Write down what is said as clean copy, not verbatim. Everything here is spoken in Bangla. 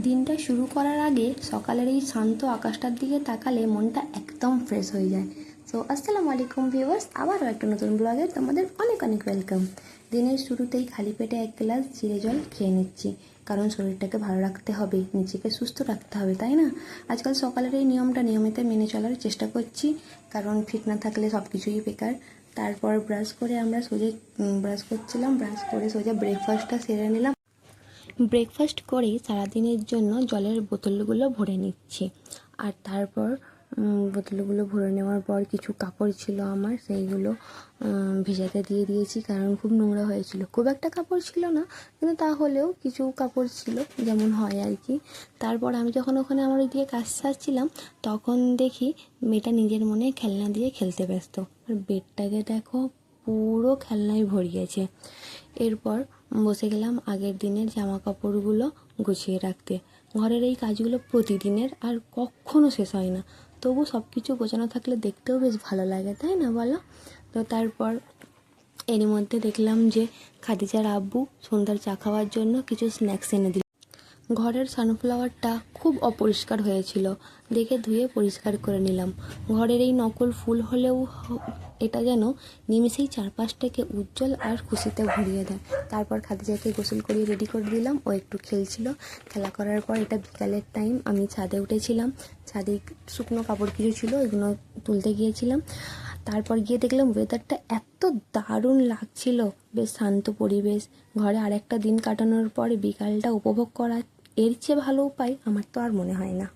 দিনটা শুরু করার আগে সকালের এই শান্ত আকাশটার দিকে তাকালে মনটা একদম ফ্রেশ হয়ে যায়। সো আসসালামু আলাইকুম ভিউয়ার্স, আবারও একটা নতুন ব্লগে তোমাদের অনেক অনেক ওয়েলকাম। দিনের শুরুতেই খালি পেটে এক গ্লাস জিরে জল খেয়ে নিচ্ছি, কারণ শরীরটাকে ভালো রাখতে হবে, নিজেকে সুস্থ রাখতে হবে, তাই না? আজকাল সকালের এই নিয়মটা নিয়মিত মেনে চলার চেষ্টা করছি, কারণ ফিট না থাকলে সব কিছুই বেকার। তারপর ব্রাশ করে আমরা সোজা ব্রাশ করছিলাম, ব্রাশ করে সোজা ব্রেকফাস্টটা সেরে নিলাম। ব্রেকফাস্ট করেই সারাদিনের জন্য জলের বোতলগুলো ভরে নিচ্ছি। আর তারপর বোতলগুলো ভরে নেওয়ার পর কিছু কাপড় ছিল আমার, সেইগুলো ভিজাতে দিয়ে দিয়েছি, কারণ খুব নোংরা হয়েছিল। খুব একটা কাপড় ছিল না, কিন্তু তাহলেও কিছু কাপড় ছিল, যেমন হয় আর কি। তারপর আমি যখন ওখানে আমার ওইদিকে কাজ সারছিলাম, তখন দেখি মেয়েটা নিজের মনে খেলনা দিয়ে খেলতে ব্যস্ত। আর বেডটাকে দেখো, পুরো খেলনায় ভরিয়েছে। এরপর বসে গেলাম আগের দিনের জামা কাপড়গুলো গুছিয়ে রাখতে। ঘরের এই কাজগুলো প্রতিদিনের, আর কখনো শেষ হয় না। তবু সব কিছু গোছানো থাকলে দেখতেও বেশ ভালো লাগে, তাই না বলো? তো তারপর এরই মধ্যে দেখলাম যে খাদিজার আব্বু সন্ধ্যার চা খাওয়ার জন্য কিছু স্ন্যাক্স এনে দিল। ঘরের সানফ্লাওয়ারটা খুব অপরিষ্কার হয়েছিল, দেখে ধুয়ে পরিষ্কার করে নিলাম। ঘরের এই নকল ফুল হলেও এটা যেন নিমেষেই চারপাশটাকে উজ্জ্বল আর খুশিতে ভরিয়ে দেয়। তারপর খাদিজাকে গোসল করিয়ে রেডি করে দিলাম, ও একটু খেলছিল। খেলা করার পর এটা বিকালের টাইম, আমি ছাদে উঠেছিলাম। ছাদে শুকনো কাপড় কিছু ছিল, এগুলো তুলতে গিয়েছিলাম। তারপর গিয়ে দেখলাম ওয়েদারটা এত দারুণ লাগছিল, বেশ শান্ত পরিবেশ। ঘরে আরেকটা দিন কাটানোর পরে বিকালটা উপভোগ করা এর চেয়ে ভালো উপায় আমার তো আর মনে হয় না।